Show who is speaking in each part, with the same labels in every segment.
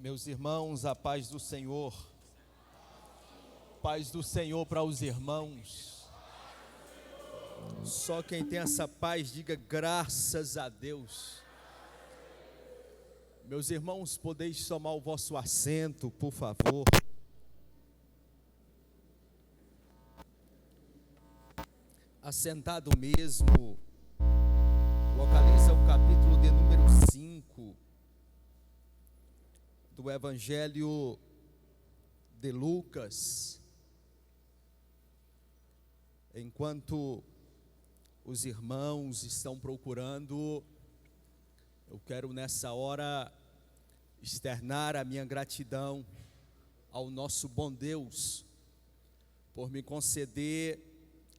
Speaker 1: Meus irmãos, a paz do Senhor. Paz do Senhor para os irmãos. Só quem tem essa paz, diga graças a Deus. Meus irmãos, podeis tomar o vosso assento, por favor. Assentado mesmo, localiza o capítulo de número 5 do Evangelho de Lucas. Enquanto os irmãos estão procurando, eu quero nessa hora externar a minha gratidão ao nosso bom Deus por me conceder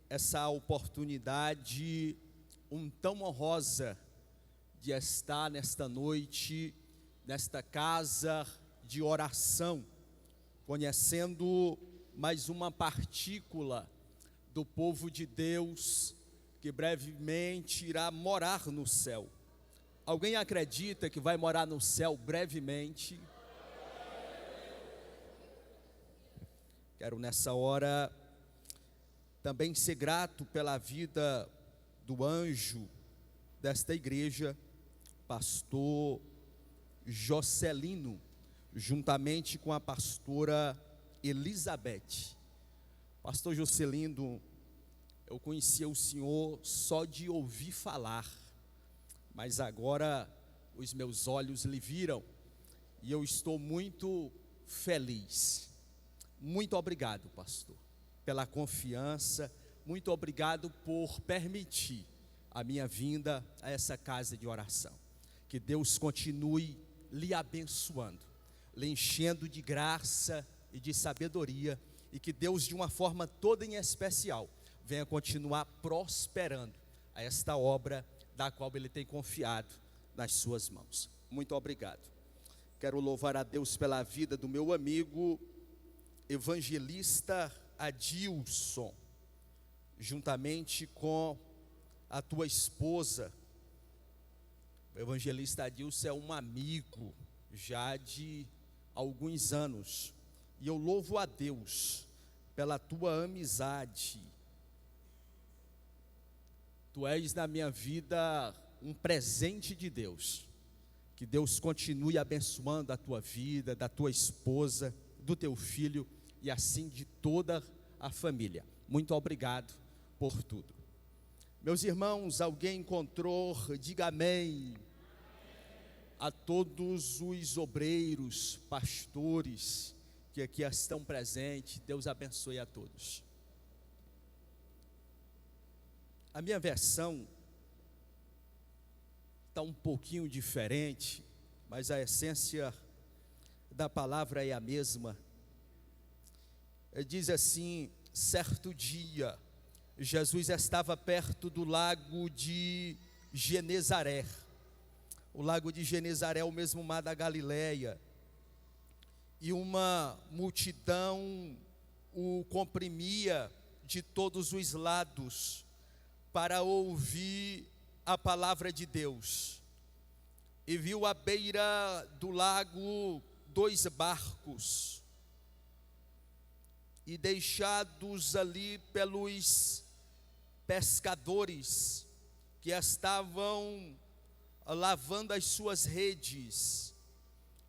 Speaker 1: essa oportunidade tão honrosa de estar nesta noite, nesta casa de oração, conhecendo mais uma partícula do povo de Deus que brevemente irá morar no céu. Alguém acredita que vai morar no céu brevemente? Quero nessa hora também ser grato pela vida do anjo desta igreja, pastor Jocelino, juntamente com a pastora Elizabeth. Pastor Jocelino, eu conhecia o senhor só de ouvir falar, mas agora os meus olhos lhe viram e eu estou muito feliz. Muito obrigado, pastor, pela confiança, muito obrigado por permitir a minha vinda a essa casa de oração. Que Deus continue lhe abençoando, lhe enchendo de graça e de sabedoria, e que Deus, de uma forma toda em especial, venha continuar prosperando a esta obra da qual Ele tem confiado nas suas mãos. Muito obrigado. Quero louvar a Deus pela vida do meu amigo evangelista Adilson, juntamente com a tua esposa. O evangelista Adilson é um amigo já de alguns anos, e eu louvo a Deus pela tua amizade. Tu és na minha vida um presente de Deus. Que Deus continue abençoando a tua vida, da tua esposa, do teu filho e assim de toda a família. Muito obrigado por tudo. Meus irmãos, alguém encontrou, diga amém. A todos os obreiros, pastores que aqui estão presentes, Deus abençoe a todos. A minha versão está um pouquinho diferente, mas a essência da palavra é a mesma. Diz assim: certo dia, Jesus estava perto do lago de Genezaré. O lago de Genezaré é o mesmo mar da Galileia, e uma multidão o comprimia de todos os lados para ouvir a palavra de Deus. E viu à beira do lago 2 barcos, e deixados ali pelos pescadores que estavam lavando as suas redes,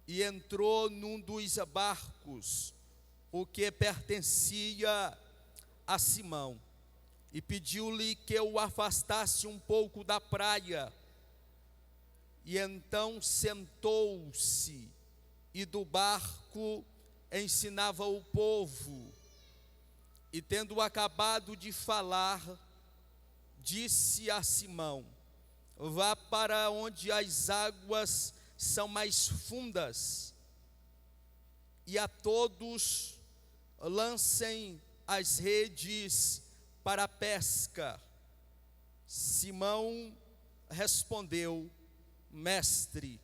Speaker 1: e entrou num dos barcos, o que pertencia a Simão, e pediu-lhe que o afastasse um pouco da praia. E então sentou-se e do barco ensinava o povo. E tendo acabado de falar, disse a Simão: vá para onde as águas são mais fundas, e a todos lancem as redes para a pesca. Simão respondeu: mestre,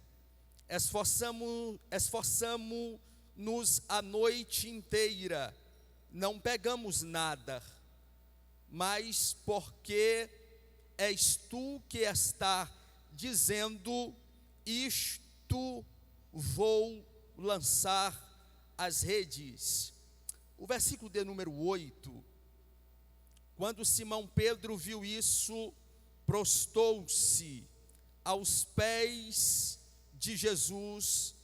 Speaker 1: esforçamo-nos a noite inteira, não pegamos nada, mas porque és tu que está dizendo isto, vou lançar as redes. O versículo de número 8, quando Simão Pedro viu isso, prostou-se aos pés de Jesus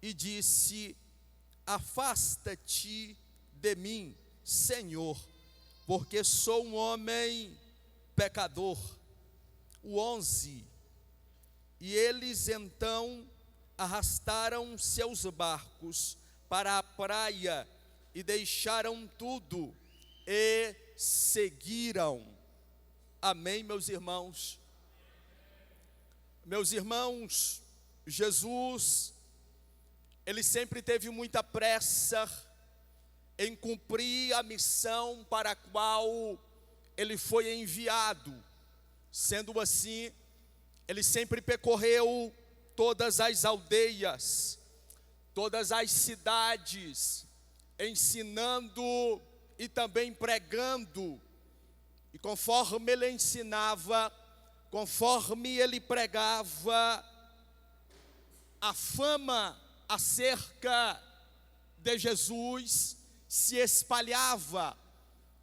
Speaker 1: e disse: afasta-te de mim, Senhor, porque sou um homem pecador. O 11, e eles então arrastaram seus barcos para a praia e deixaram tudo e seguiram. Amém, meus irmãos? Meus irmãos, Jesus, ele sempre teve muita pressa em cumprir a missão para a qual ele foi enviado. Sendo assim, ele sempre percorreu todas as aldeias, todas as cidades, ensinando e também pregando. E conforme ele ensinava, conforme ele pregava, a fama acerca de Jesus se espalhava,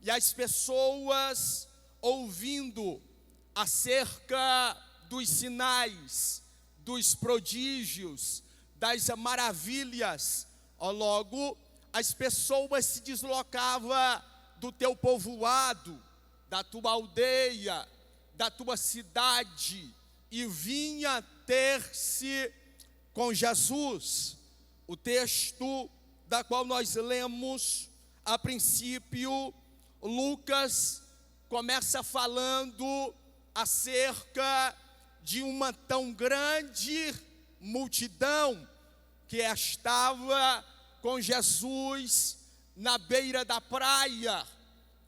Speaker 1: e as pessoas, ouvindo acerca dos sinais, dos prodígios, das maravilhas, logo as pessoas se deslocavam do teu povoado, da tua aldeia, da tua cidade, e vinha ter-se com Jesus. O texto da qual nós lemos a princípio, Lucas começa falando acerca de uma tão grande multidão que estava com Jesus na beira da praia.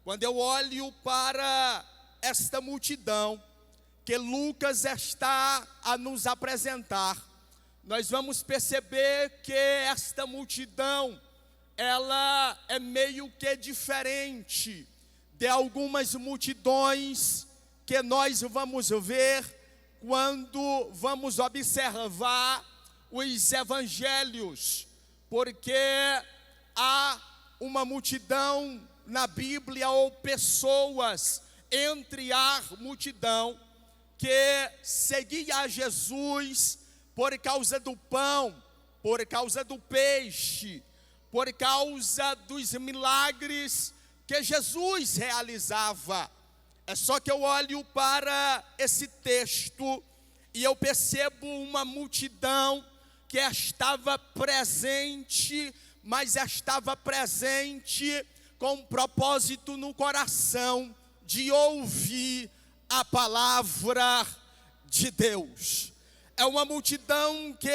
Speaker 1: Quando eu olho para esta multidão que Lucas está a nos apresentar, nós vamos perceber que esta multidão, ela é meio que diferente de algumas multidões que nós vamos ver quando vamos observar os evangelhos, porque há uma multidão na Bíblia, ou pessoas entre a multidão que seguia a Jesus por causa do pão, por causa do peixe, por causa dos milagres que Jesus realizava. É só que eu olho para esse texto e eu percebo uma multidão que estava presente, mas estava presente com um propósito no coração de ouvir a palavra de Deus. É uma multidão que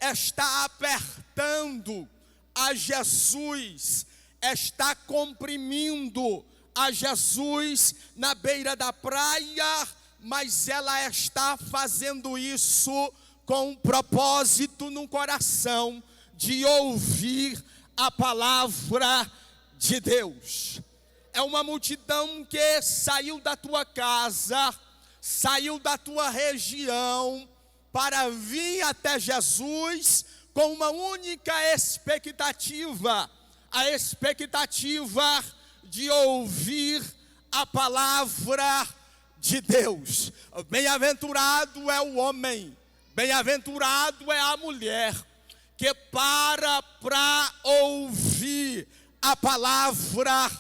Speaker 1: está apertando a Jesus, está comprimindo a Jesus na beira da praia, mas ela está fazendo isso com um propósito no coração de ouvir a palavra de Deus. É uma multidão que saiu da tua casa, saiu da tua região para vir até Jesus com uma única expectativa, a expectativa de ouvir a palavra de Deus. Bem-aventurado é o homem, bem-aventurado é a mulher que para ouvir a palavra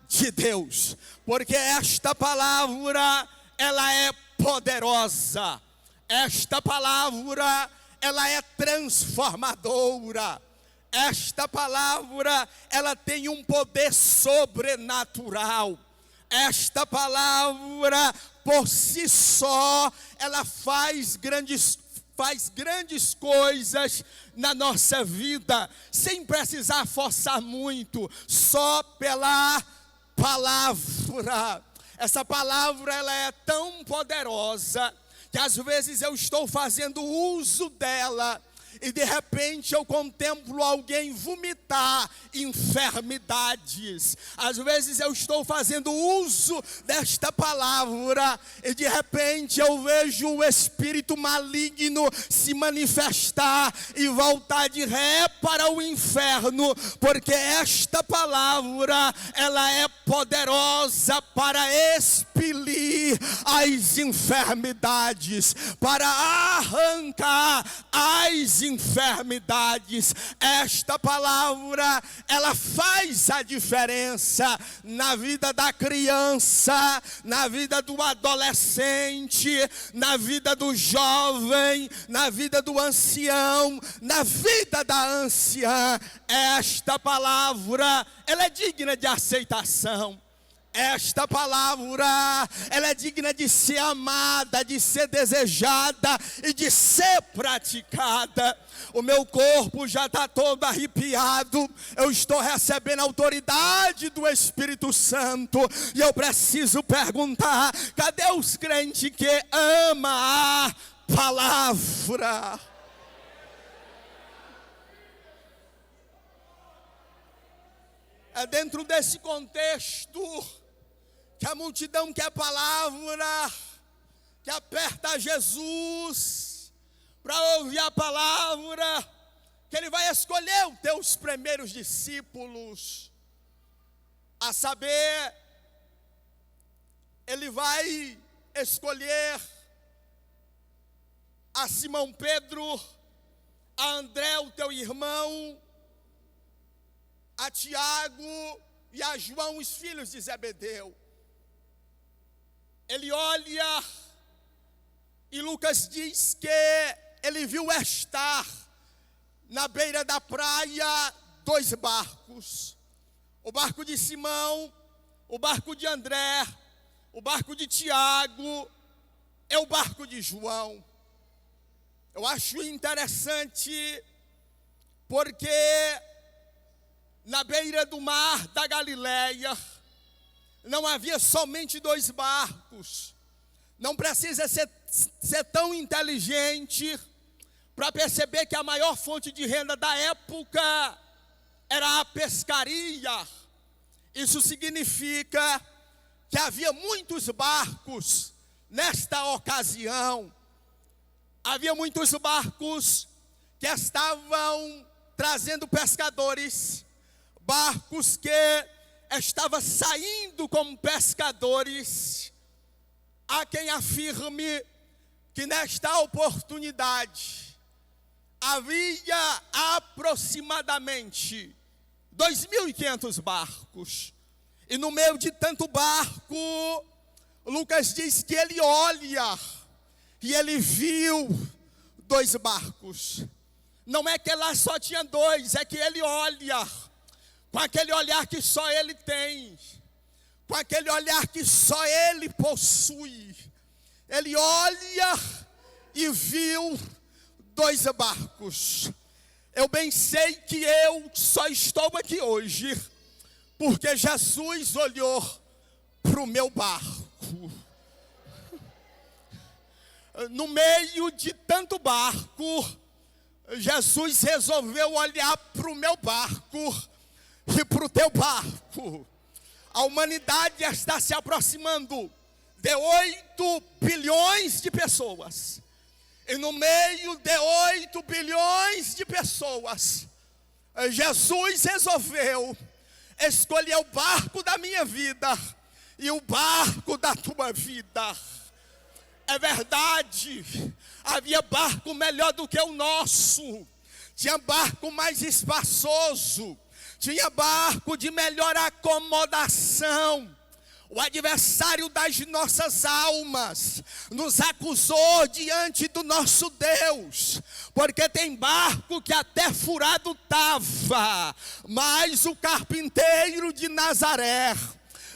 Speaker 1: de Deus, porque esta palavra, ela é poderosa, esta palavra, ela é transformadora, esta palavra, ela tem um poder sobrenatural. Esta palavra, por si só, ela faz grandes coisas na nossa vida, sem precisar forçar muito, só pela palavra. Essa palavra, ela é tão poderosa que às vezes eu estou fazendo uso dela e de repente eu contemplo alguém vomitar enfermidades. Às vezes eu estou fazendo uso desta palavra e de repente eu vejo o espírito maligno se manifestar e voltar de ré para o inferno, porque esta palavra, ela é poderosa para expelir as enfermidades, para arrancar as enfermidades. Esta palavra, ela faz a diferença na vida da criança, na vida do adolescente, na vida do jovem, na vida do ancião, na vida da anciã. Esta palavra, ela é digna de aceitação. Esta palavra, ela é digna de ser amada, de ser desejada e de ser praticada. O meu corpo já está todo arrepiado. Eu estou recebendo a autoridade do Espírito Santo. E eu preciso perguntar: cadê os crentes que amam a palavra? É dentro desse contexto que a multidão quer palavra, que aperta Jesus para ouvir a palavra, que ele vai escolher os teus primeiros discípulos, a saber, ele vai escolher a Simão Pedro, a André, o teu irmão, a Tiago e a João, os filhos de Zebedeu. Ele olha e Lucas diz que ele viu estar na beira da praia 2 barcos. O barco de Simão, o barco de André, o barco de Tiago, é o barco de João. Eu acho interessante porque na beira do mar da Galileia não havia somente 2 barcos. Não precisa ser tão inteligente para perceber que a maior fonte de renda da época era a pescaria. Isso significa que havia muitos barcos nesta ocasião. Havia muitos barcos que estavam trazendo pescadores, barcos que estavam saindo como pescadores. Há quem afirme que nesta oportunidade havia aproximadamente 2.500 barcos. E no meio de tanto barco, Lucas diz que ele olha e ele viu 2 barcos. Não é que lá só tinha 2, é que ele olha com aquele olhar que só ele tem, com aquele olhar que só ele possui. Ele olha e viu 2 barcos. Eu bem sei que eu só estou aqui hoje porque Jesus olhou para o meu barco. No meio de tanto barco, Jesus resolveu olhar para o meu barco e para o teu barco. A humanidade está se aproximando de 8 bilhões de pessoas. E no meio de 8 bilhões de pessoas, Jesus resolveu escolher o barco da minha vida e o barco da tua vida. É verdade, havia barco melhor do que o nosso, tinha barco mais espaçoso, tinha barco de melhor acomodação. O adversário das nossas almas nos acusou diante do nosso Deus, porque tem barco que até furado estava, mas o carpinteiro de Nazaré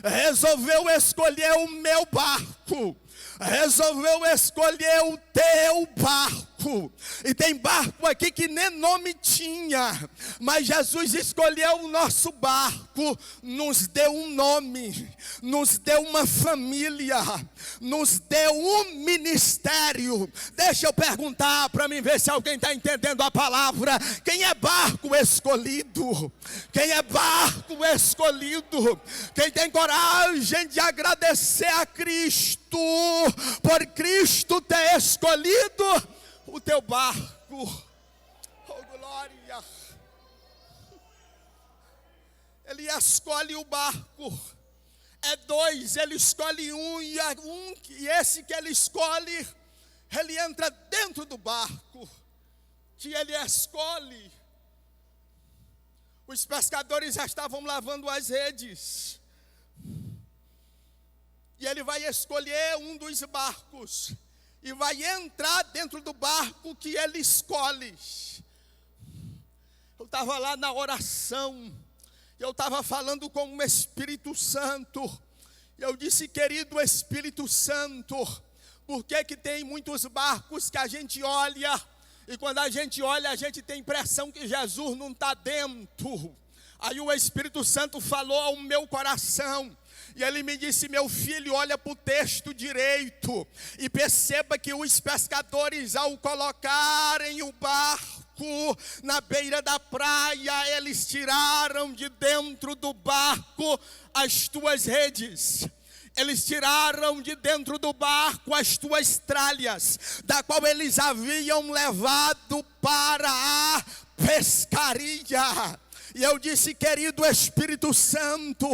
Speaker 1: resolveu escolher o meu barco, resolveu escolher o teu barco. barco, e tem barco aqui que nem nome tinha, mas Jesus escolheu o nosso barco, nos deu um nome, nos deu uma família, nos deu um ministério. Deixa eu perguntar para mim ver se alguém está entendendo a palavra. Quem é barco escolhido? Quem é barco escolhido? Quem tem coragem de agradecer a Cristo, por Cristo ter escolhido o teu barco. Oh, glória! Ele escolhe o barco. É dois, ele escolhe um, e esse que ele escolhe, ele entra dentro do barco que ele escolhe. Os pescadores já estavam lavando as redes, e ele vai escolher um dos barcos, e vai entrar dentro do barco que ele escolhe. Eu estava lá na oração, eu estava falando com o Espírito Santo, e eu disse: querido Espírito Santo, por que que tem muitos barcos que a gente olha, e quando a gente olha, a gente tem a impressão que Jesus não está dentro? Aí o Espírito Santo falou ao meu coração, e ele me disse: meu filho, olha para o texto direito, e perceba que os pescadores, ao colocarem o barco na beira da praia, eles tiraram de dentro do barco as tuas redes. Eles tiraram de dentro do barco as tuas tralhas, da qual eles haviam levado para a pescaria. E eu disse: querido Espírito Santo,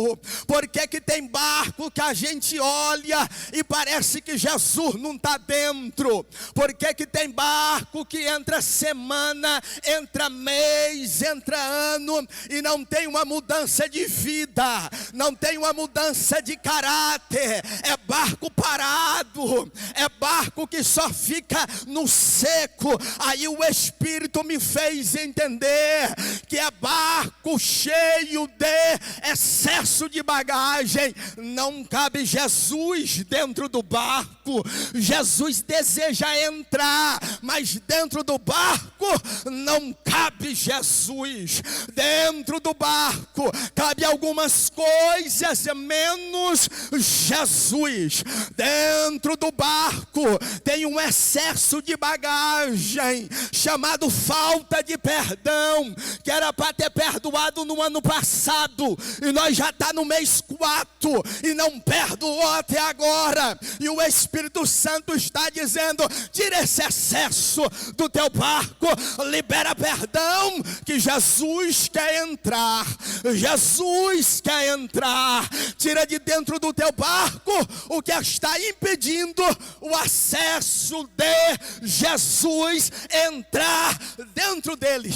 Speaker 1: por que que tem barco que a gente olha e parece que Jesus não está dentro? Por que que tem barco que entra semana, entra mês, entra ano, e não tem uma mudança de vida, não tem uma mudança de caráter? É barco parado, é barco que só fica no seco. Aí o Espírito me fez entender que é barco cheio de excesso de bagagem. Não cabe Jesus dentro do barco. Jesus deseja entrar, mas dentro do barco não cabe Jesus. Dentro do barco cabe algumas coisas menos Jesus. Dentro do barco tem um excesso de bagagem chamado falta de perdão, que era para ter perdoado no ano passado, e nós já está no mês 4 e não perdoou até agora. E o Espírito Santo está dizendo: tira esse excesso do teu barco, libera perdão, que Jesus quer entrar. Jesus quer entrar. Tira de dentro do teu barco o que está impedindo o acesso de Jesus entrar dentro dele.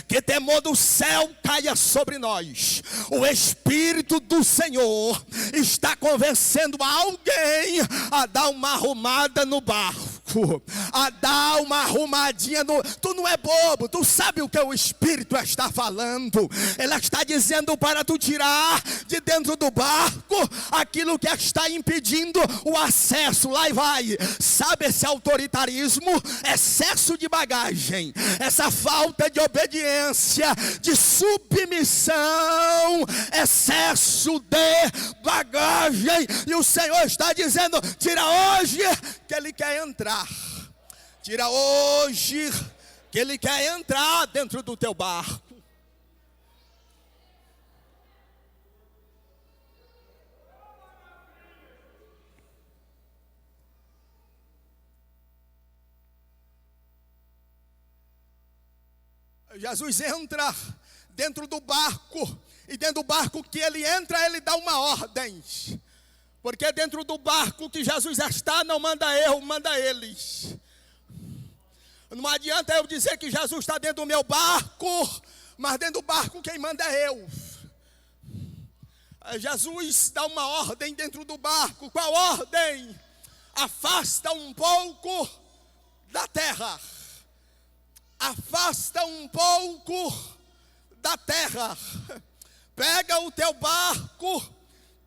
Speaker 1: Que temor do céu caia sobre nós. O Espírito do Senhor está convencendo alguém a dar uma arrumada no barco, a dar uma arrumadinha no... Tu não é bobo, tu sabe o que o Espírito está falando. Ele está dizendo para tu tirar de dentro do barco aquilo que está impedindo o acesso. Lá e vai. Sabe esse autoritarismo, excesso de bagagem, essa falta de obediência, de submissão, excesso de bagagem. E o Senhor está dizendo: tira hoje, que Ele quer entrar. Tira hoje, que Ele quer entrar dentro do teu barco. Jesus entra dentro do barco, e dentro do barco que ele entra, ele dá uma ordem. Porque dentro do barco que Jesus está, não manda eu, manda eles. Não adianta eu dizer que Jesus está dentro do meu barco, mas dentro do barco quem manda é eu. Jesus dá uma ordem dentro do barco. Qual ordem? Afasta um pouco da terra. Afasta um pouco da terra. Pega o teu barco,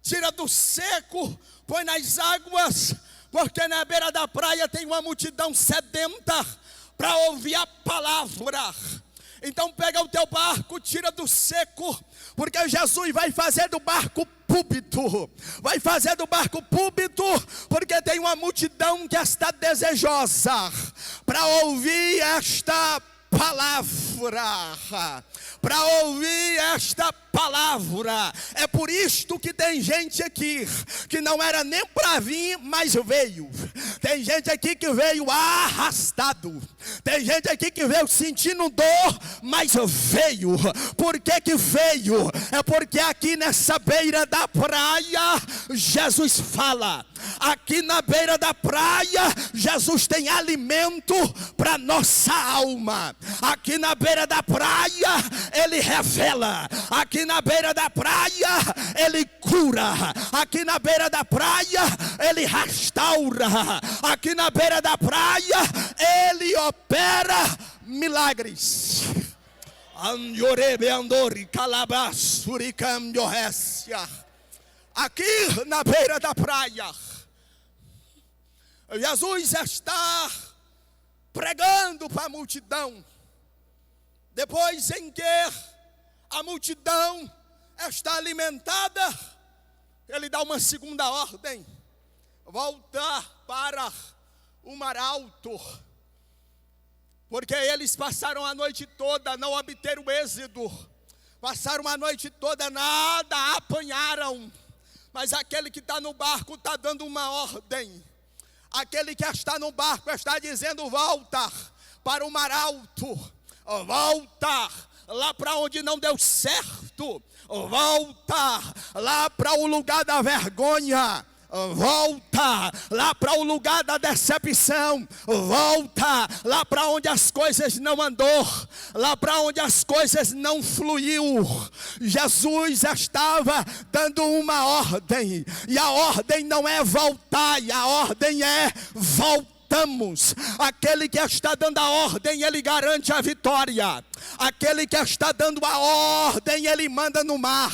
Speaker 1: tira do seco, põe nas águas, porque na beira da praia tem uma multidão sedenta. para ouvir a palavra. Então pega o teu barco, tira do seco, porque Jesus vai fazer do barco púlpito. Vai fazer do barco púlpito, porque tem uma multidão que está desejosa para ouvir esta palavra. Para ouvir esta palavra. É por isto que tem gente aqui que não era nem para vir, mas veio. Tem gente aqui que veio arrastado. Tem gente aqui que veio sentindo dor, mas veio. Por que veio? É porque aqui nessa beira da praia Jesus fala. Aqui na beira da praia Jesus tem alimento para nossa alma. Aqui na beira da praia Ele revela. Aqui na beira da praia Ele cura. Aqui na beira da praia Ele restaura. Aqui na beira da praia Ele opera milagres. Aqui na beira da praia Jesus está pregando para a multidão. Depois em que a multidão está alimentada, Ele dá uma segunda ordem: voltar para o mar alto. Porque eles passaram a noite toda, não obteram êxito. Passaram a noite toda, nada apanharam. Mas aquele que está no barco está dando uma ordem. Aquele que está no barco está dizendo: volta para o mar alto. Volta lá para onde não deu certo. Volta lá para o lugar da vergonha. Volta lá para o lugar da decepção. Volta lá para onde as coisas não andou, lá para onde as coisas não fluiu. Jesus estava dando uma ordem, e a ordem não é voltar, e a ordem é voltamos. Aquele que está dando a ordem, ele garante a vitória. Aquele que está dando a ordem, ele manda no mar.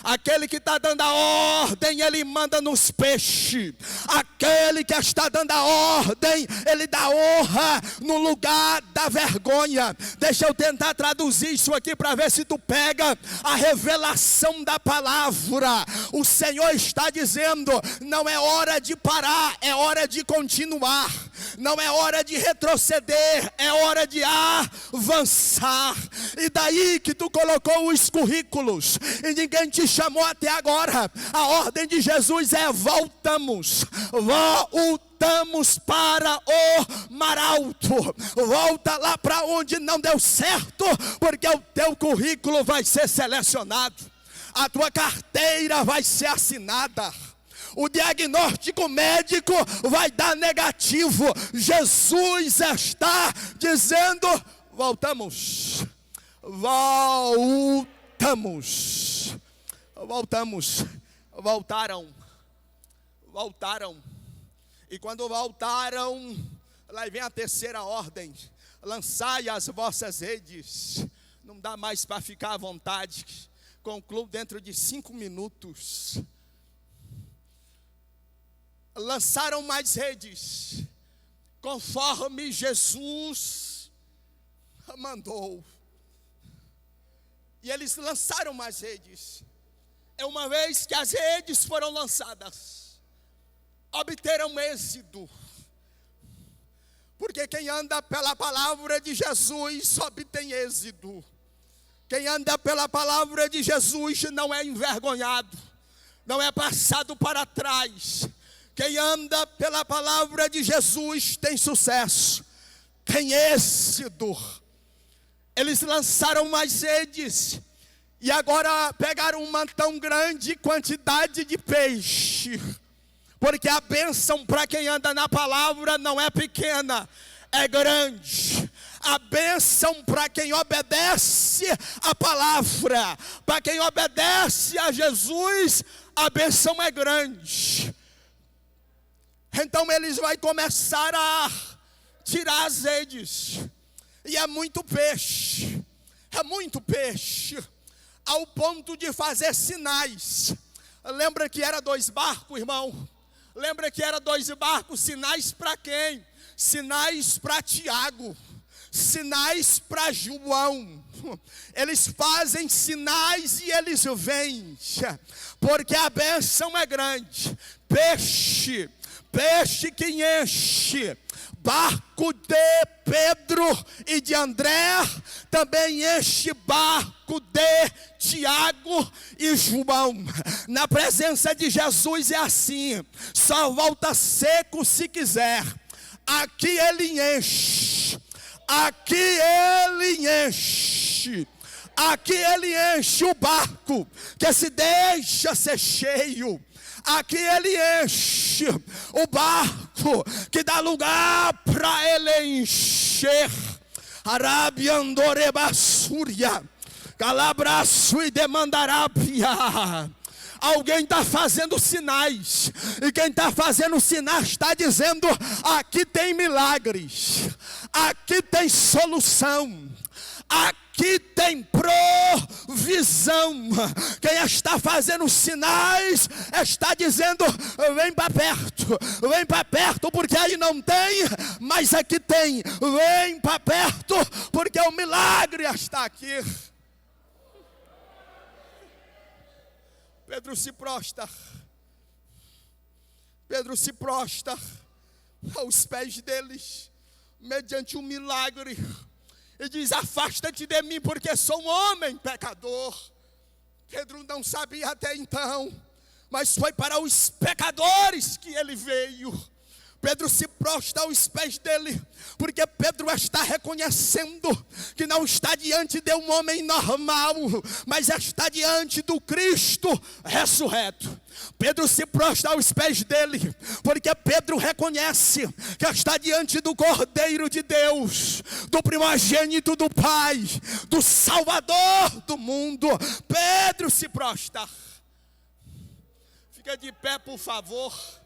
Speaker 1: Aquele que está dando a ordem, ele manda nos peixes. Aquele que está dando a ordem, ele dá honra no lugar da vergonha. Deixa eu tentar traduzir isso aqui para ver se tu pega a revelação da palavra. O Senhor está dizendo: não é hora de parar, é hora de continuar. Não é hora de retroceder, é hora de avançar. E daí que tu colocou os currículos e ninguém te chamou até agora. A ordem de Jesus é: voltamos. Voltamos para o mar alto. Volta lá para onde não deu certo, porque o teu currículo vai ser selecionado. A tua carteira vai ser assinada. O diagnóstico médico vai dar negativo. Jesus está dizendo: voltamos. Voltamos. Voltamos. Voltaram. E quando voltaram, lá vem a terceira ordem: lançai as vossas redes. Não dá mais para ficar à vontade. Concluo dentro de 5 minutos. Lançaram mais redes, conforme Jesus mandou. E eles lançaram mais redes. É uma vez que as redes foram lançadas, obteram êxito. Porque quem anda pela palavra de Jesus obtém êxito. Quem anda pela palavra de Jesus não é envergonhado, não é passado para trás. Quem anda pela palavra de Jesus tem sucesso, tem êxito. Eles lançaram mais redes e agora pegaram uma tão grande quantidade de peixe. Porque a bênção para quem anda na palavra não é pequena, é grande. A bênção para quem obedece a palavra, para quem obedece a Jesus, a bênção é grande. Então eles vão começar a tirar as redes. E é muito peixe. Ao ponto de fazer sinais. Lembra que era 2 barcos, irmão? Lembra que era 2 barcos? Sinais para quem? Sinais para Tiago. sinais para João. Eles fazem sinais e eles vêm, porque a bênção é grande. Peixe que enche, barco de Pedro e de André, também enche barco de Tiago e João. Na presença de Jesus é assim, só volta seco se quiser. Aqui ele enche, aqui ele enche, aqui ele enche o barco que se deixa ser cheio. Aqui ele enche o barco que dá lugar para ele encher. Arabiandorebassúria, calabraço e demandarápia. Alguém está fazendo sinais, e quem está fazendo sinais está dizendo: aqui tem milagres, aqui tem solução, aqui tem provisão. Quem está fazendo sinais está dizendo: vem para perto, porque aí não tem, mas aqui tem. Vem para perto, porque o milagre está aqui. Pedro se prostra aos pés deles, mediante um milagre, e diz: afasta-te de mim, porque sou um homem pecador. Pedro não sabia até então, mas foi para os pecadores que ele veio. Pedro se prostra aos pés dele, porque Pedro está reconhecendo que não está diante de um homem normal, mas está diante do Cristo ressurreto. Pedro se prostra aos pés dele, porque Pedro reconhece que está diante do Cordeiro de Deus, do primogênito do Pai, do Salvador do mundo. Pedro se prostra. Fica de pé, por favor.